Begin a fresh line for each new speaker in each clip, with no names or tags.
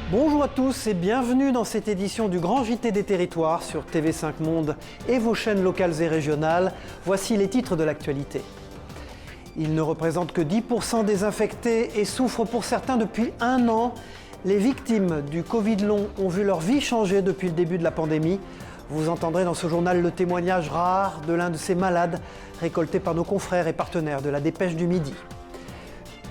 Bonjour à tous et bienvenue dans cette édition du Grand JT des Territoires sur TV5 Monde et vos chaînes locales et régionales. Voici les titres de l'actualité. Ils ne représentent que 10% des infectés et souffrent pour certains depuis 1 an. Les victimes du Covid long ont vu leur vie changer depuis le début de la pandémie. Vous entendrez dans ce journal le témoignage rare de l'un de ces malades, récolté par nos confrères et partenaires de la Dépêche du Midi.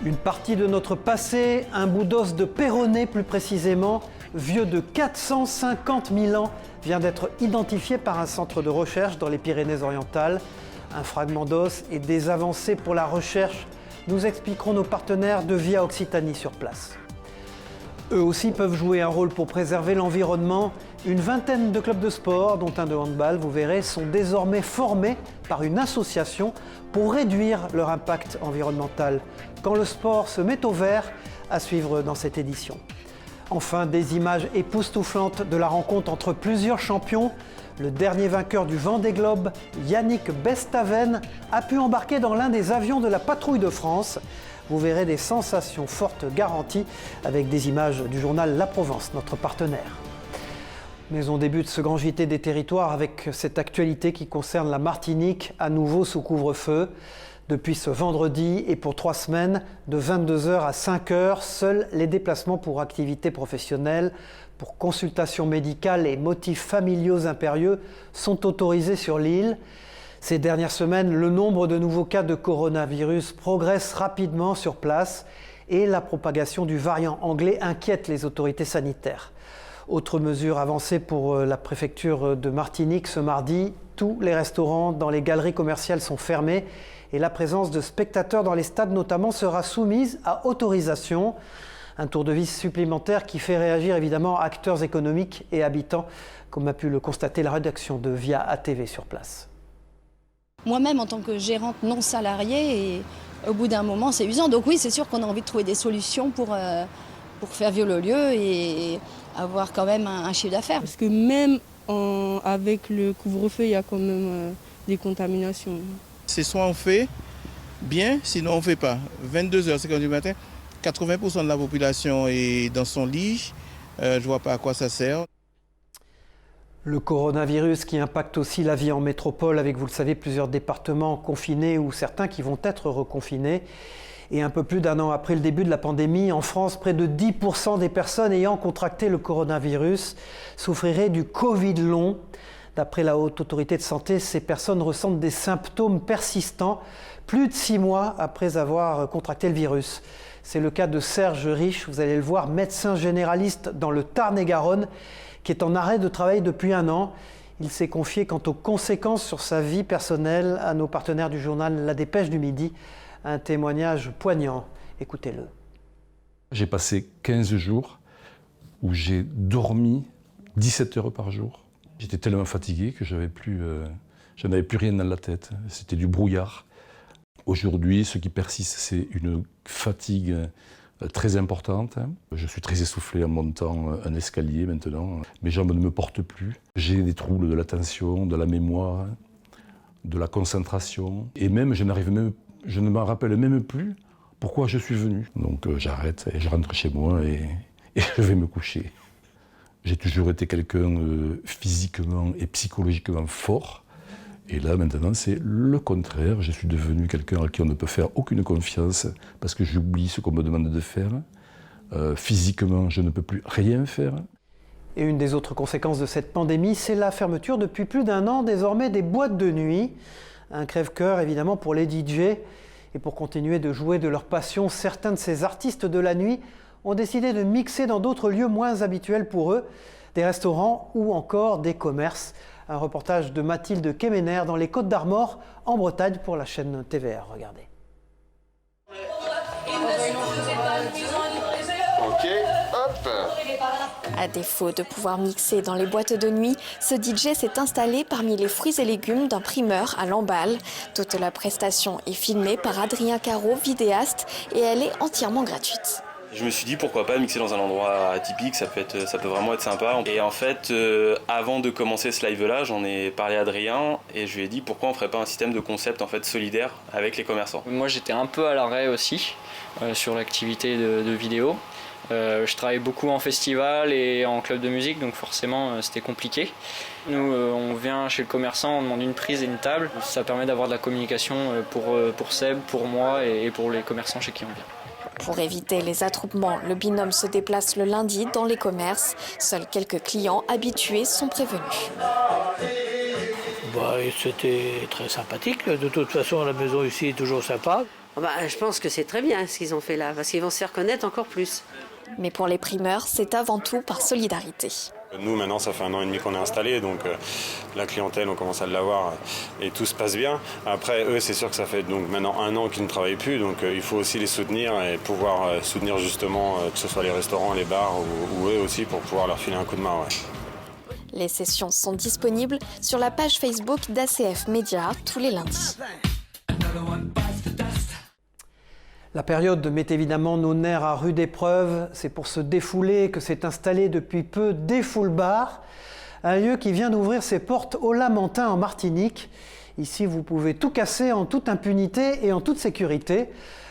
Une partie de notre passé, un bout d'os de Péronnet plus précisément, vieux de 450 000 ans, vient d'être identifié par un centre de recherche dans les Pyrénées-Orientales. Un fragment d'os et des avancées pour la recherche, nous expliqueront nos partenaires de Via Occitanie sur place. Eux aussi peuvent jouer un rôle pour préserver l'environnement. Une vingtaine de clubs de sport, dont un de handball, vous verrez, sont désormais formés par une association pour réduire leur impact environnemental. Quand le sport se met au vert, à suivre dans cette édition. Enfin, des images époustouflantes de la rencontre entre plusieurs champions. Le dernier vainqueur du Vendée Globe, Yannick Bestaven, a pu embarquer dans l'un des avions de la Patrouille de France. Vous verrez des sensations fortes garanties avec des images du journal La Provence, notre partenaire. Mais on débute ce grand JT des territoires avec cette actualité qui concerne la Martinique, à nouveau sous couvre-feu. Depuis ce vendredi et pour 3 semaines, de 22h à 5h, seuls les déplacements pour activités professionnelles, pour consultations médicales et motifs familiaux impérieux sont autorisés sur l'île. Ces dernières semaines, le nombre de nouveaux cas de coronavirus progresse rapidement sur place et la propagation du variant anglais inquiète les autorités sanitaires. Autre mesure avancée pour la préfecture de Martinique ce mardi, tous les restaurants dans les galeries commerciales sont fermés et la présence de spectateurs dans les stades notamment sera soumise à autorisation. Un tour de vis supplémentaire qui fait réagir évidemment acteurs économiques et habitants, comme a pu le constater la rédaction de Via ATV sur place.
Moi-même, en tant que gérante non salariée, et au bout d'un moment, c'est usant. Donc oui, c'est sûr qu'on a envie de trouver des solutions pour faire vivre le lieu et avoir quand même un chiffre d'affaires.
Parce que même avec le couvre-feu, il y a quand même des contaminations.
C'est soit on fait bien, sinon on ne fait pas. 22h, 5h du matin, 80% de la population est dans son lit. Je ne vois pas à quoi ça sert.
Le coronavirus qui impacte aussi la vie en métropole avec, vous le savez, plusieurs départements confinés ou certains qui vont être reconfinés. Et un peu plus d'1 an après le début de la pandémie, en France, près de 10% des personnes ayant contracté le coronavirus souffriraient du Covid long. D'après la Haute Autorité de Santé, ces personnes ressentent des symptômes persistants plus de 6 mois après avoir contracté le virus. C'est le cas de Serge Riche, vous allez le voir, médecin généraliste dans le Tarn-et-Garonne, qui est en arrêt de travail depuis 1 an. Il s'est confié quant aux conséquences sur sa vie personnelle à nos partenaires du journal La Dépêche du Midi. Un témoignage poignant. Écoutez-le.
J'ai passé 15 jours où j'ai dormi 17 heures par jour. J'étais tellement fatigué que je n'avais plus rien dans la tête. C'était du brouillard. Aujourd'hui, ce qui persiste, c'est une fatigue très importante. Je suis très essoufflé en montant un escalier maintenant. Mes jambes ne me portent plus. J'ai des troubles de l'attention, de la mémoire, de la concentration. Et même, je ne m'en rappelle même plus pourquoi je suis venu. Donc j'arrête et je rentre chez moi et je vais me coucher. J'ai toujours été quelqu'un physiquement et psychologiquement fort. Et là, maintenant, c'est le contraire. Je suis devenu quelqu'un à qui on ne peut faire aucune confiance parce que j'oublie ce qu'on me demande de faire. Physiquement, je ne peux plus rien faire.
Et une des autres conséquences de cette pandémie, c'est la fermeture depuis plus d'1 an désormais des boîtes de nuit. Un crève-cœur évidemment pour les DJ. Et pour continuer de jouer de leur passion, certains de ces artistes de la nuit ont décidé de mixer dans d'autres lieux moins habituels pour eux, des restaurants ou encore des commerces. Un reportage de Mathilde Kemener dans les Côtes-d'Armor, en Bretagne, pour la chaîne TVR. Regardez.
Ok, hop.
À défaut de pouvoir mixer dans les boîtes de nuit, ce DJ s'est installé parmi les fruits et légumes d'un primeur à Lamballe. Toute la prestation est filmée par Adrien Caro, vidéaste, et elle est entièrement gratuite.
Je me suis dit pourquoi pas mixer dans un endroit atypique, ça peut vraiment être sympa. Et en fait, avant de commencer ce live-là, j'en ai parlé à Adrien et je lui ai dit pourquoi on ferait pas un système de concept en fait solidaire avec les commerçants.
Moi j'étais un peu à l'arrêt aussi sur l'activité de vidéo. Je travaille beaucoup en festival et en club de musique, donc forcément c'était compliqué. Nous, on vient chez le commerçant, on demande une prise et une table. Ça permet d'avoir de la communication pour Seb, pour moi et pour les commerçants chez qui on vient.
Pour éviter les attroupements, le binôme se déplace le lundi dans les commerces. Seuls quelques clients habitués sont prévenus.
C'était très sympathique. De toute façon, la maison ici est toujours sympa.
Je pense que c'est très bien ce qu'ils ont fait là, parce qu'ils vont se faire connaître encore plus.
Mais pour les primeurs, c'est avant tout par solidarité.
Nous, maintenant, ça fait 1 an et demi qu'on est installés, donc la clientèle, on commence à l'avoir et tout se passe bien. Après, eux, c'est sûr que ça fait donc maintenant 1 an qu'ils ne travaillent plus, donc il faut aussi les soutenir et pouvoir soutenir justement, que ce soit les restaurants, les bars ou eux aussi, pour pouvoir leur filer un coup de main. Ouais.
Les sessions sont disponibles sur la page Facebook d'ACF Média tous les lundis.
La période met évidemment nos nerfs à rude épreuve. C'est pour se défouler que s'est installé depuis peu Défoule Bar, un lieu qui vient d'ouvrir ses portes au Lamentin en Martinique. Ici, vous pouvez tout casser en toute impunité et en toute sécurité.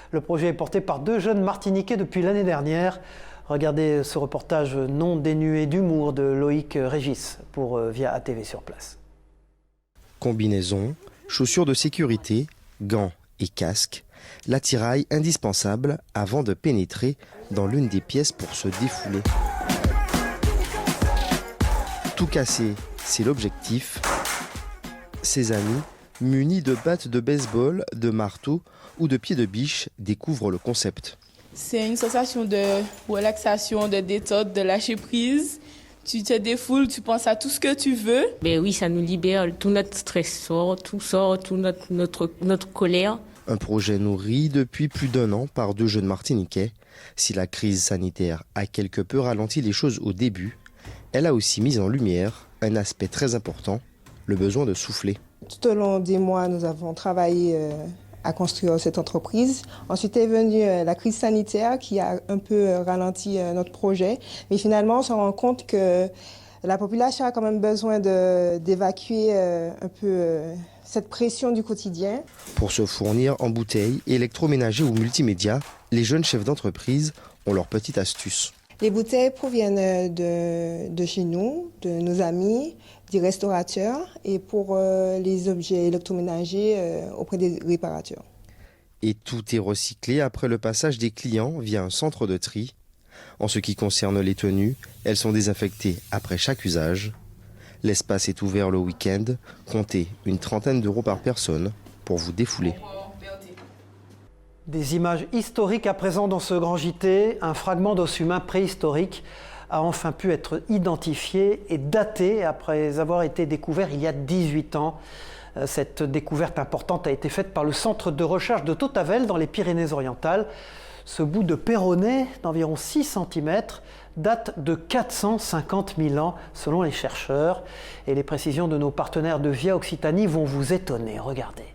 Le projet est porté par 2 jeunes Martiniquais depuis l'année dernière. Regardez ce reportage non dénué d'humour de Loïc Régis pour Via ATV sur place.
Combinaison, chaussures de sécurité, gants et casques. L'attirail indispensable avant de pénétrer dans l'une des pièces pour se défouler. Tout casser, c'est l'objectif. Ses amis, munis de battes de baseball, de marteaux ou de pieds de biche, découvrent le concept.
C'est une sensation de relaxation, de détente, de lâcher prise. Tu te défoules, tu penses à tout ce que tu veux.
Mais oui, ça nous libère, tout notre stress sort, tout notre colère.
Un projet nourri depuis plus d'1 an par 2 jeunes Martiniquais. Si la crise sanitaire a quelque peu ralenti les choses au début, elle a aussi mis en lumière un aspect très important, le besoin de souffler.
Tout au long des mois, nous avons travaillé à construire cette entreprise. Ensuite est venue la crise sanitaire qui a un peu ralenti notre projet. Mais finalement, on se rend compte que la population a quand même besoin d'évacuer un peu cette pression du quotidien.
Pour se fournir en bouteilles, électroménager ou multimédia, les jeunes chefs d'entreprise ont leur petite astuce.
Les bouteilles proviennent de chez nous, de nos amis, des restaurateurs et pour les objets électroménagers auprès des réparateurs.
Et tout est recyclé après le passage des clients via un centre de tri. En ce qui concerne les tenues, elles sont désinfectées après chaque usage. L'espace est ouvert le week-end. Comptez une 30aine d'euros par personne pour vous défouler.
Des images historiques à présent dans ce grand JT. Un fragment d'os humain préhistorique a enfin pu être identifié et daté après avoir été découvert il y a 18 ans. Cette découverte importante a été faite par le centre de recherche de Tautavel dans les Pyrénées-Orientales. Ce bout de perronnet d'environ 6 cm date de 450 000 ans selon les chercheurs. Et les précisions de nos partenaires de Via Occitanie vont vous étonner. Regardez.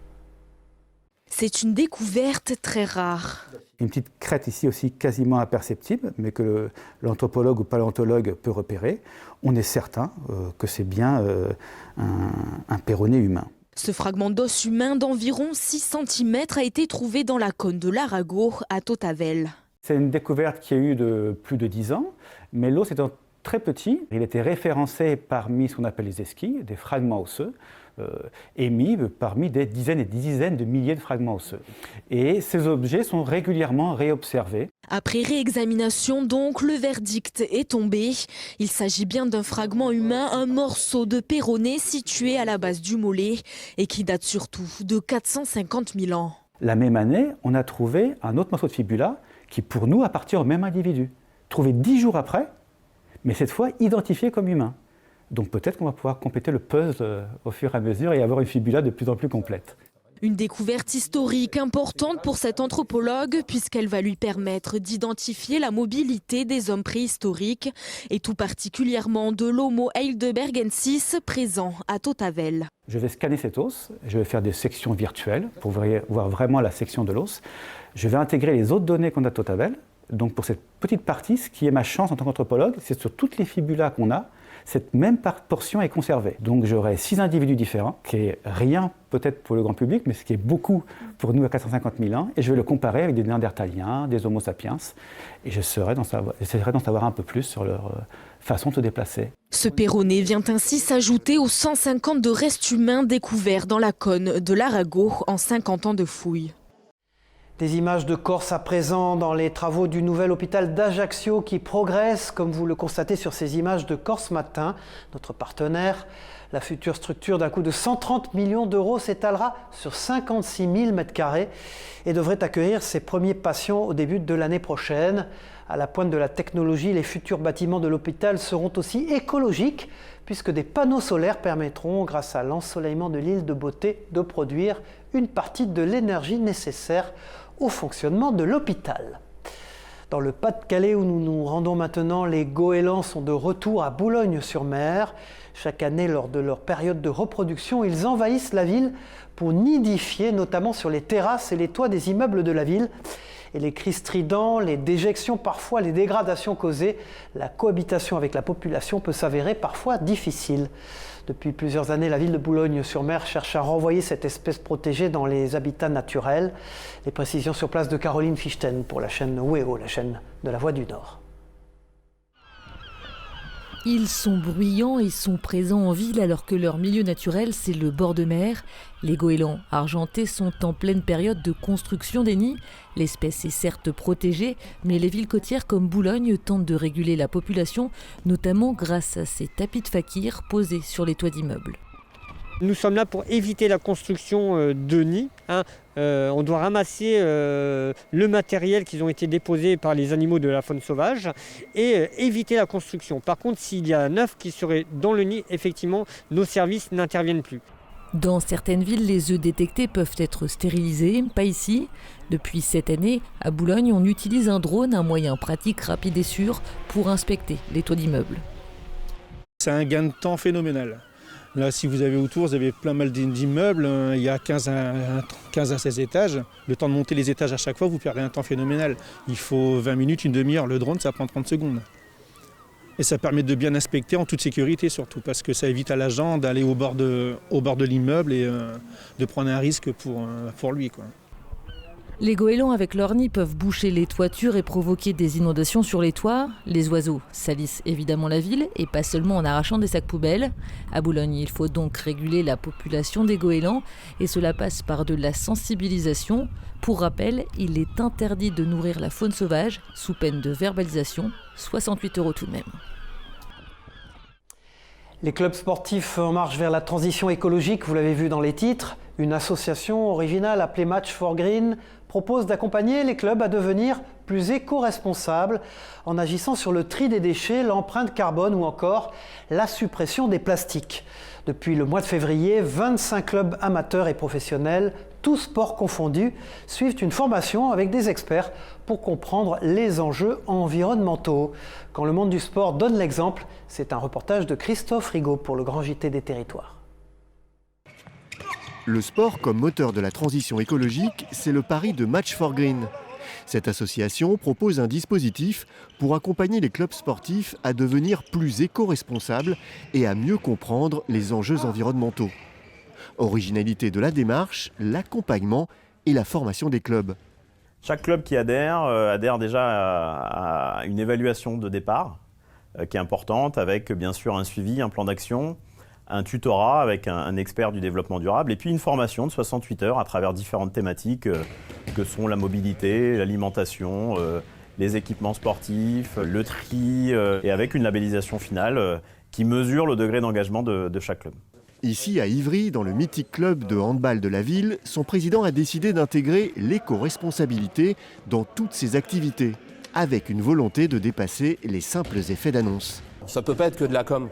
C'est une découverte très rare.
Une petite crête ici aussi quasiment imperceptible, mais que l'anthropologue ou paléontologue peut repérer. On est certain que c'est bien un perronnet humain.
Ce fragment d'os humain d'environ 6 cm a été trouvé dans la cône de l'Arago à Tautavel.
C'est une découverte qui a eu de plus de 10 ans, mais l'os étant très petit, il était référencé parmi ce qu'on appelle les esquilles, des fragments osseux, émis parmi des dizaines et des dizaines de milliers de fragments osseux. Et ces objets sont régulièrement réobservés.
Après réexamination donc, le verdict est tombé. Il s'agit bien d'un fragment humain, un morceau de perronnet situé à la base du mollet et qui date surtout de 450 000 ans.
La même année, on a trouvé un autre morceau de fibula qui pour nous appartient au même individu. Trouvé 10 jours après, mais cette fois identifié comme humain. Donc peut-être qu'on va pouvoir compléter le puzzle au fur et à mesure et avoir une fibula de plus en plus complète.
Une découverte historique importante pour cet anthropologue puisqu'elle va lui permettre d'identifier la mobilité des hommes préhistoriques et tout particulièrement de l'Homo heidelbergensis présent à Tautavel.
Je vais scanner cet os, je vais faire des sections virtuelles pour voir vraiment la section de l'os. Je vais intégrer les autres données qu'on a à Tautavel. Donc pour cette petite partie, ce qui est ma chance en tant qu'anthropologue, c'est sur toutes les fibulas qu'on a, cette même portion est conservée. Donc j'aurai 6 individus différents, qui est rien peut-être pour le grand public, mais ce qui est beaucoup pour nous à 450 000 ans, et je vais le comparer avec des Néandertaliens, des Homo sapiens, et j'essaierai d'en savoir un peu plus sur leur façon de se déplacer.
Ce perronnet vient ainsi s'ajouter aux 150 de restes humains découverts dans la cône de l'Arago en 50 ans de fouilles.
Des images de Corse à présent dans les travaux du nouvel hôpital d'Ajaccio qui progresse, comme vous le constatez sur ces images de Corse Matin, notre partenaire. La future structure d'un coût de 130 millions d'euros s'étalera sur 56 000 m² et devrait accueillir ses premiers patients au début de l'année prochaine. À la pointe de la technologie, les futurs bâtiments de l'hôpital seront aussi écologiques puisque des panneaux solaires permettront, grâce à l'ensoleillement de l'île de Beauté, de produire une partie de l'énergie nécessaire au fonctionnement de l'hôpital. Dans le Pas-de-Calais où nous nous rendons maintenant, les goélands sont de retour à Boulogne-sur-Mer. Chaque année, lors de leur période de reproduction, ils envahissent la ville pour nidifier, notamment sur les terrasses et les toits des immeubles de la ville. Et les cris stridents, les déjections, parfois les dégradations causées, la cohabitation avec la population peut s'avérer parfois difficile. Depuis plusieurs années, la ville de Boulogne-sur-Mer cherche à renvoyer cette espèce protégée dans les habitats naturels. Les précisions sur place de Caroline Fichten pour la chaîne WEO, la chaîne de la Voix du Nord.
Ils sont bruyants et sont présents en ville alors que leur milieu naturel, c'est le bord de mer. Les goélands argentés sont en pleine période de construction des nids. L'espèce est certes protégée, mais les villes côtières comme Boulogne tentent de réguler la population, notamment grâce à ces tapis de fakir posés sur les toits d'immeubles.
Nous sommes là pour éviter la construction de nids. On doit ramasser le matériel qui ont été déposés par les animaux de la faune sauvage et éviter la construction. Par contre, s'il y a un œuf qui serait dans le nid, effectivement, nos services n'interviennent plus.
Dans certaines villes, les œufs détectés peuvent être stérilisés, pas ici. Depuis cette année, à Boulogne, on utilise un drone, un moyen pratique, rapide et sûr, pour inspecter les toits d'immeubles.
C'est un gain de temps phénoménal. Là, si vous avez autour, vous avez plein mal d'immeubles, il y a 15 à 16 étages. Le temps de monter les étages à chaque fois, vous perdez un temps phénoménal. Il faut 20 minutes, une demi-heure. Le drone, ça prend 30 secondes. Et ça permet de bien inspecter en toute sécurité surtout, parce que ça évite à l'agent d'aller au bord de l'immeuble et de prendre un risque pour lui, quoi.
Les goélands avec leurs nids peuvent boucher les toitures et provoquer des inondations sur les toits. Les oiseaux salissent évidemment la ville et pas seulement en arrachant des sacs poubelles. À Boulogne, il faut donc réguler la population des goélands et cela passe par de la sensibilisation. Pour rappel, il est interdit de nourrir la faune sauvage sous peine de verbalisation, 68 € tout de même.
Les clubs sportifs en marche vers la transition écologique, vous l'avez vu dans les titres. Une association originale appelée Match for Green propose d'accompagner les clubs à devenir plus éco-responsables en agissant sur le tri des déchets, l'empreinte carbone ou encore la suppression des plastiques. Depuis le mois de février, 25 clubs amateurs et professionnels, tous sports confondus, suivent une formation avec des experts pour comprendre les enjeux environnementaux. Quand le monde du sport donne l'exemple, c'est un reportage de Christophe Rigaud pour le Grand JT des Territoires.
Le sport comme moteur de la transition écologique, c'est le pari de Match for Green. Cette association propose un dispositif pour accompagner les clubs sportifs à devenir plus éco-responsables et à mieux comprendre les enjeux environnementaux. Originalité de la démarche, l'accompagnement et la formation des clubs.
Chaque club qui adhère déjà à une évaluation de départ qui est importante avec bien sûr un suivi, un plan d'action, un tutorat avec un expert du développement durable et puis une formation de 68 heures à travers différentes thématiques que sont la mobilité, l'alimentation, les équipements sportifs, le tri et avec une labellisation finale qui mesure le degré d'engagement de chaque club.
Ici à Ivry, dans le mythique club de handball de la ville, son président a décidé d'intégrer l'éco-responsabilité dans toutes ses activités, avec une volonté de dépasser les simples effets d'annonce.
Ça ne peut pas être que de la com'.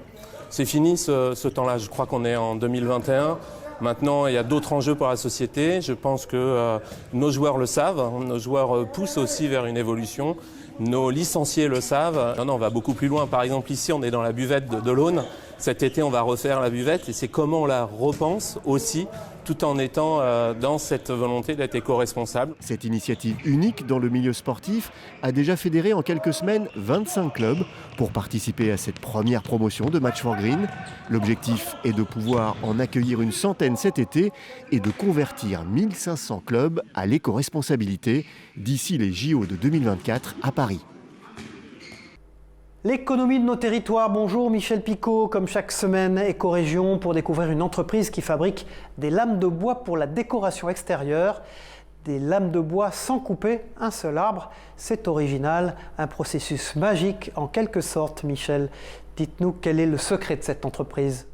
C'est fini ce temps-là, je crois qu'on est en 2021. Maintenant, il y a d'autres enjeux pour la société. Je pense que nos joueurs le savent, nos joueurs poussent aussi vers une évolution. Nos licenciés le savent. Non, on va beaucoup plus loin. Par exemple, ici, on est dans la buvette de l'Aune. Cet été, on va refaire la buvette et c'est comment on la repense aussi, tout en étant dans cette volonté d'être éco-responsable.
Cette initiative unique dans le milieu sportif a déjà fédéré en quelques semaines 25 clubs pour participer à cette première promotion de Match for Green. L'objectif est de pouvoir en accueillir une centaine cet été et de convertir 1500 clubs à l'éco-responsabilité d'ici les JO de 2024 à Paris.
L'économie de nos territoires, bonjour Michel Picot, comme chaque semaine, Écorégion pour découvrir une entreprise qui fabrique des lames de bois pour la décoration extérieure. Des lames de bois sans couper un seul arbre, c'est original, un processus magique en quelque sorte. Michel, dites-nous quel est le secret de cette entreprise ?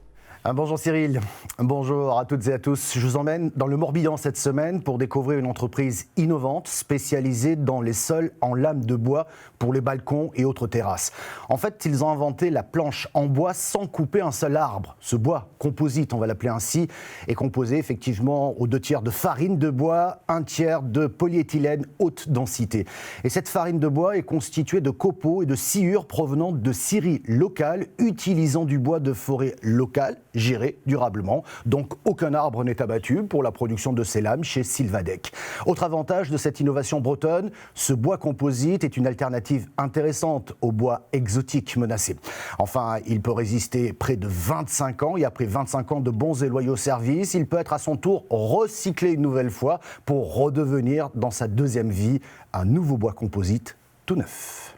Bonjour Cyril, bonjour à toutes et à tous. Je vous emmène dans le Morbihan cette semaine pour découvrir une entreprise innovante spécialisée dans les sols en lames de bois pour les balcons et autres terrasses. En fait, ils ont inventé la planche en bois sans couper un seul arbre. Ce bois composite, on va l'appeler ainsi, est composé effectivement aux 2/3 de farine de bois, 1/3 de polyéthylène haute densité. Et cette farine de bois est constituée de copeaux et de sciures provenant de scieries locales utilisant du bois de forêt locale, géré durablement. Donc aucun arbre n'est abattu pour la production de ces lames chez Sylvadec. Autre avantage de cette innovation bretonne, ce bois composite est une alternative intéressante au bois exotique menacé. Enfin, il peut résister près de 25 ans et après 25 ans de bons et loyaux services, il peut être à son tour recyclé une nouvelle fois pour redevenir dans sa deuxième vie un nouveau bois composite tout neuf.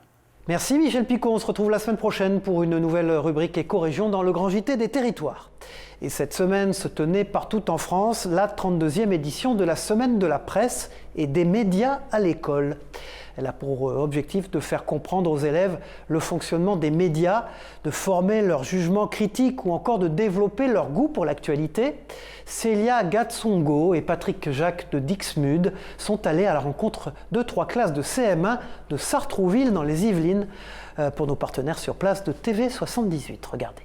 Merci Michel Picot, on se retrouve la semaine prochaine pour une nouvelle rubrique Écorégion dans le Grand JT des territoires. Et cette semaine se tenait partout en France la 32e édition de la Semaine de la presse et des médias à l'école. Elle a pour objectif de faire comprendre aux élèves le fonctionnement des médias, de former leur jugement critique ou encore de développer leur goût pour l'actualité. Célia Gatsongo et Patrick Jacques de Dixmude sont allés à la rencontre de 3 classes de CM1 de Sartrouville dans les Yvelines pour nos partenaires sur place de TV78. Regardez.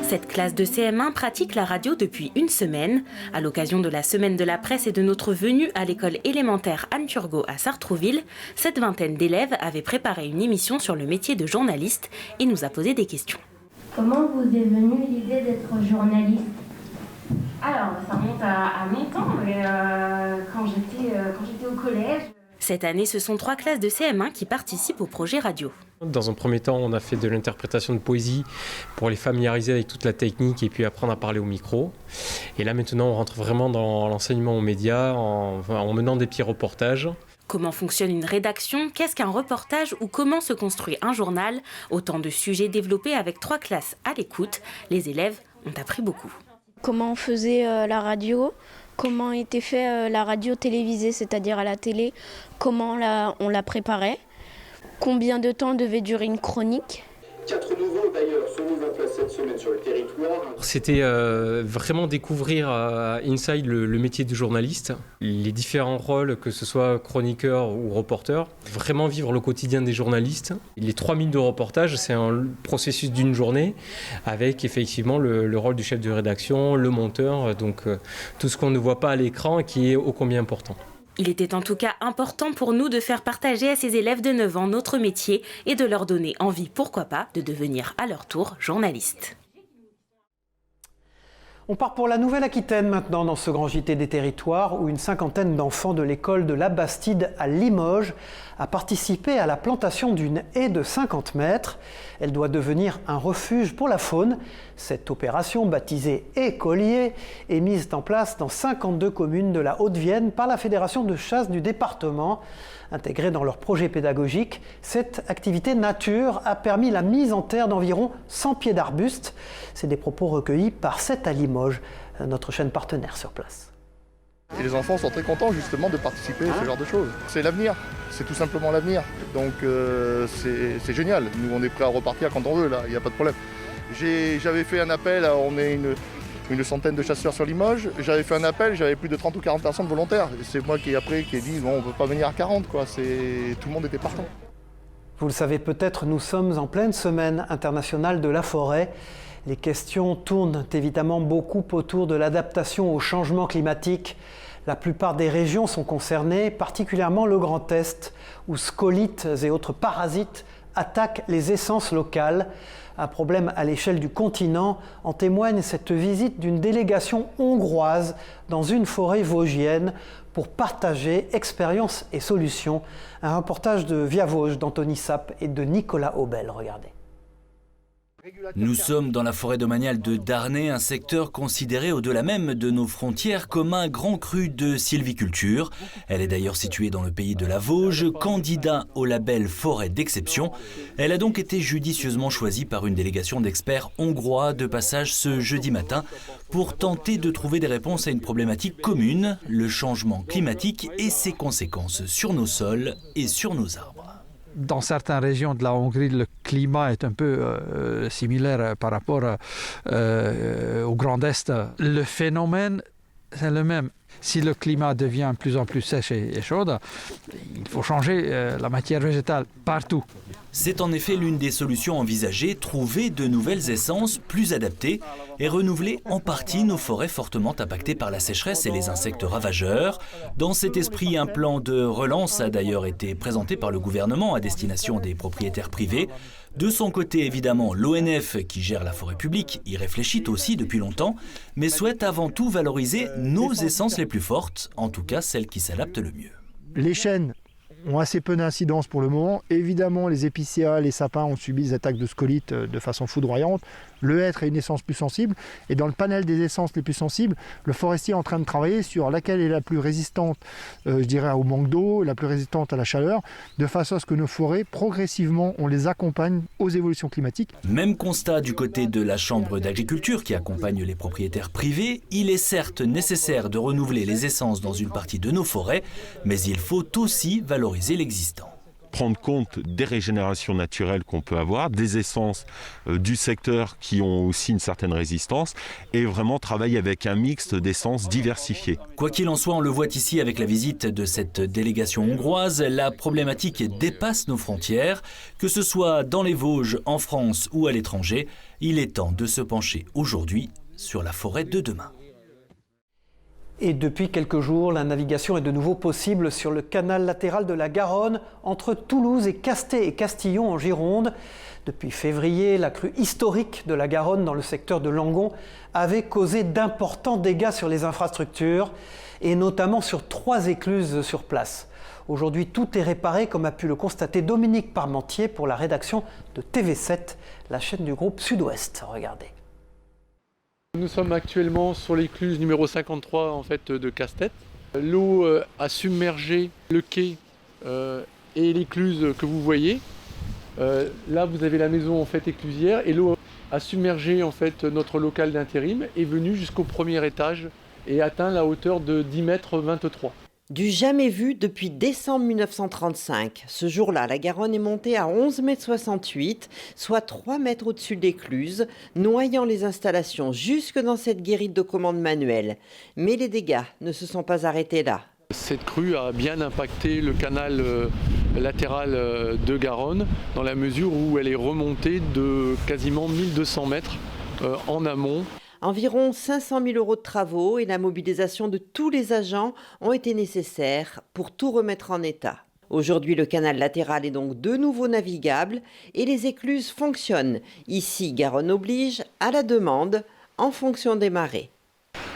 Cette classe de CM1 pratique la radio depuis une semaine. À l'occasion de la Semaine de la presse et de notre venue à l'école élémentaire Anne Turgot à Sartrouville, cette vingtaine d'élèves avaient préparé une émission sur le métier de journaliste et nous a posé des questions.
Comment vous est venue l'idée d'être journaliste ? Alors, ça remonte à longtemps, mais quand j'étais au collège...
Cette année, ce sont 3 classes de CM1 qui participent au projet radio.
Dans un premier temps, on a fait de l'interprétation de poésie pour les familiariser avec toute la technique et puis apprendre à parler au micro. Et là maintenant, on rentre vraiment dans l'enseignement aux médias en menant des petits reportages.
Comment fonctionne une rédaction ? Qu'est-ce qu'un reportage ou comment se construit un journal ? Autant de sujets développés avec 3 classes à l'écoute. Les élèves ont appris beaucoup.
Comment on faisait la radio ? Comment était fait la radio télévisée, c'est-à-dire à la télé, comment on la préparait, combien de temps devait durer une chronique.
4 nouveaux d'ailleurs sont mis en place cette semaine sur le territoire.
C'était vraiment découvrir inside le métier de journaliste, les différents rôles, que ce soit chroniqueur ou reporter, vraiment vivre le quotidien des journalistes. Les 3 minutes de reportage, c'est un processus d'une journée avec effectivement le rôle du chef de rédaction, le monteur, donc tout ce qu'on ne voit pas à l'écran et qui est ô combien important.
Il était en tout cas important pour nous de faire partager à ces élèves de 9 ans notre métier et de leur donner envie, pourquoi pas, de devenir à leur tour journalistes.
On part pour la Nouvelle-Aquitaine maintenant dans ce grand JT des territoires où une 50aine d'enfants de l'école de la Bastide à Limoges a participé à la plantation d'une haie de 50 mètres. Elle doit devenir un refuge pour la faune. Cette opération, baptisée Écolier, est mise en place dans 52 communes de la Haute-Vienne par la Fédération de chasse du département. Intégrée dans leur projet pédagogique, cette activité nature a permis la mise en terre d'environ 100 pieds d'arbustes. C'est des propos recueillis par 7 à Limoges, notre chaîne partenaire sur place.
Et les enfants sont très contents justement de participer à ce genre de choses. C'est l'avenir, c'est tout simplement l'avenir. Donc c'est génial. Nous on est prêts à repartir quand on veut, là, il n'y a pas de problème. J'avais fait un appel, on est une centaine de chasseurs sur Limoges. J'avais fait un appel, j'avais plus de 30 ou 40 personnes volontaires. C'est moi qui ai dit bon, on ne peut pas venir à 40, quoi. Tout le monde était partant.
Vous le savez peut-être, nous sommes en pleine semaine internationale de la forêt. Les questions tournent évidemment beaucoup autour de l'adaptation au changement climatique. La plupart des régions sont concernées, particulièrement le Grand Est, où scolites et autres parasites attaque les essences locales. Un problème à l'échelle du continent. En témoigne cette visite d'une délégation hongroise dans une forêt vosgienne pour partager expériences et solutions. Un reportage de Via Vosges d'Anthony Sapp et de Nicolas Aubel. Regardez.
Nous sommes dans la forêt domaniale de Darney, un secteur considéré au-delà même de nos frontières comme un grand cru de sylviculture. Elle est d'ailleurs située dans le pays de la Vosges, candidat au label forêt d'exception. Elle a donc été judicieusement choisie par une délégation d'experts hongrois de passage ce jeudi matin pour tenter de trouver des réponses à une problématique commune, le changement climatique et ses conséquences sur nos sols et sur nos arbres.
Dans certaines régions de la Hongrie, le climat est un peu similaire par rapport au Grand Est. Le phénomène, c'est le même. Si le climat devient de plus en plus sèche et chaud, il faut changer la matière végétale partout.
C'est en effet l'une des solutions envisagées, trouver de nouvelles essences plus adaptées et renouveler en partie nos forêts fortement impactées par la sécheresse et les insectes ravageurs. Dans cet esprit, un plan de relance a d'ailleurs été présenté par le gouvernement à destination des propriétaires privés. De son côté, évidemment, l'ONF, qui gère la forêt publique, y réfléchit aussi depuis longtemps, mais souhaite avant tout valoriser nos essences les plus fortes, en tout cas celles qui s'adaptent le mieux.
Les chênes ont assez peu d'incidence pour le moment. Évidemment, les épicéas, les sapins ont subi des attaques de scolytes de façon foudroyante. Le hêtre est une essence plus sensible. Et dans le panel des essences les plus sensibles, le forestier est en train de travailler sur laquelle est la plus résistante, je dirais, au manque d'eau, la plus résistante à la chaleur, de façon à ce que nos forêts, progressivement, on les accompagne aux évolutions climatiques.
Même constat du côté de la Chambre d'agriculture qui accompagne les propriétaires privés. Il est certes nécessaire de renouveler les essences dans une partie de nos forêts, mais il faut aussi valoriser l'existant.
Prendre compte des régénérations naturelles qu'on peut avoir, des essences du secteur qui ont aussi une certaine résistance et vraiment travailler avec un mix d'essences diversifiées.
Quoi qu'il en soit, on le voit ici avec la visite de cette délégation hongroise, la problématique dépasse nos frontières, que ce soit dans les Vosges, en France ou à l'étranger. Il est temps de se pencher aujourd'hui sur la forêt de demain.
Et depuis quelques jours, la navigation est de nouveau possible sur le canal latéral de la Garonne entre Toulouse et Castet et Castillon en Gironde. Depuis février, la crue historique de la Garonne dans le secteur de Langon avait causé d'importants dégâts sur les infrastructures et notamment sur 3 écluses sur place. Aujourd'hui, tout est réparé, comme a pu le constater Dominique Parmentier pour la rédaction de TV7, la chaîne du groupe Sud-Ouest. Regardez.
Nous sommes actuellement sur l'écluse numéro 53 en fait, de Castet. L'eau a submergé le quai et l'écluse que vous voyez. Là, vous avez la maison en fait éclusière et l'eau a submergé en fait notre local d'intérim, est venue jusqu'au premier étage et atteint la hauteur de 10,23 mètres.
Du jamais vu depuis décembre 1935. Ce jour-là, la Garonne est montée à 11,68 mètres, soit 3 mètres au-dessus de l'écluse, noyant les installations jusque dans cette guérite de commande manuelle. Mais les dégâts ne se sont pas arrêtés là.
Cette crue a bien impacté le canal latéral de Garonne, dans la mesure où elle est remontée de quasiment 1200 mètres en amont.
Environ 500 000 € de travaux et la mobilisation de tous les agents ont été nécessaires pour tout remettre en état. Aujourd'hui, le canal latéral est donc de nouveau navigable et les écluses fonctionnent. Ici, Garonne oblige, à la demande, en fonction des marées.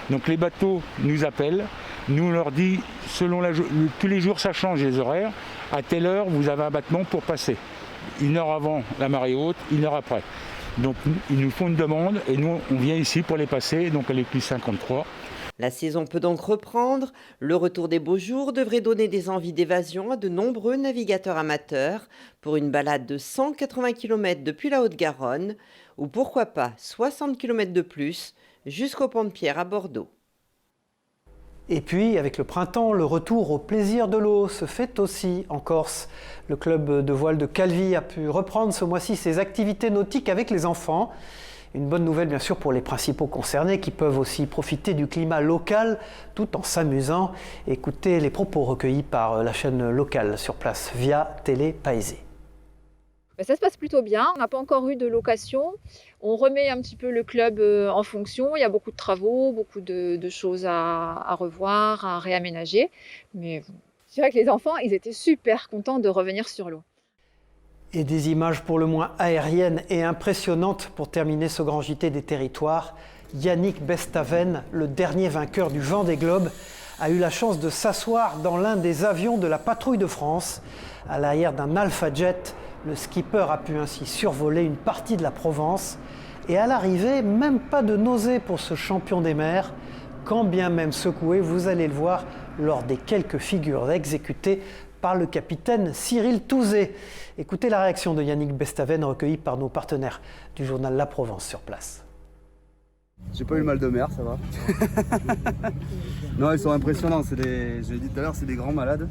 Donc les bateaux nous appellent, nous leur dit, tous les jours ça change les horaires, à telle heure vous avez un battement pour passer. 1 heure avant la marée haute, 1 heure après. Donc ils nous font une demande et nous on vient ici pour les passer, donc à l'écluse 53.
La saison peut donc reprendre. Le retour des beaux jours devrait donner des envies d'évasion à de nombreux navigateurs amateurs pour une balade de 180 km depuis la Haute-Garonne ou pourquoi pas 60 km de plus jusqu'au Pont de Pierre à Bordeaux.
Et puis, avec le printemps, le retour au plaisir de l'eau se fait aussi en Corse. Le club de voile de Calvi a pu reprendre ce mois-ci ses activités nautiques avec les enfants. Une bonne nouvelle bien sûr pour les principaux concernés qui peuvent aussi profiter du climat local tout en s'amusant. Écoutez les propos recueillis par la chaîne locale sur place via Télé Paese.
Ça se passe plutôt bien, on n'a pas encore eu de location. On remet un petit peu le club en fonction, il y a beaucoup de travaux, beaucoup de choses à revoir, à réaménager. Mais c'est vrai que les enfants, ils étaient super contents de revenir sur l'eau.
Et des images pour le moins aériennes et impressionnantes pour terminer ce grand JT des territoires. Yannick Bestaven, le dernier vainqueur du Vendée Globe, a eu la chance de s'asseoir dans l'un des avions de la patrouille de France. À l'arrière d'un Alpha Jet, le skipper a pu ainsi survoler une partie de la Provence. Et à l'arrivée, même pas de nausée pour ce champion des mers, quand bien même secoué, vous allez le voir lors des quelques figures exécutées par le capitaine Cyril Touzé. Écoutez la réaction de Yannick Bestaven recueillie par nos partenaires du journal La Provence sur place.
J'ai pas eu le mal de mer, ça va. Non, ils sont impressionnants, je l'ai dit tout à l'heure, c'est des grands malades.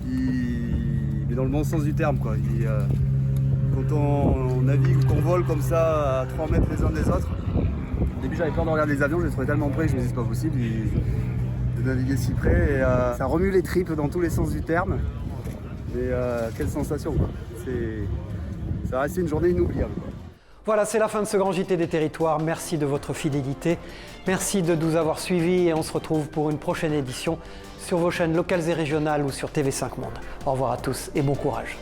Mais dans le bon sens du terme, quoi. Quand on navigue ou qu'on vole comme ça à 3 mètres les uns des autres, au début j'avais peur de regarder les avions, je les trouvais tellement près que je me disais c'est pas possible de naviguer si près. Et, ça remue les tripes dans tous les sens du terme. Et quelle sensation, quoi. Ça va rester une journée inoubliable, quoi.
Voilà, c'est la fin de ce grand JT des territoires. Merci de votre fidélité. Merci de nous avoir suivis et on se retrouve pour une prochaine édition sur vos chaînes locales et régionales ou sur TV5 Monde. Au revoir à tous et bon courage.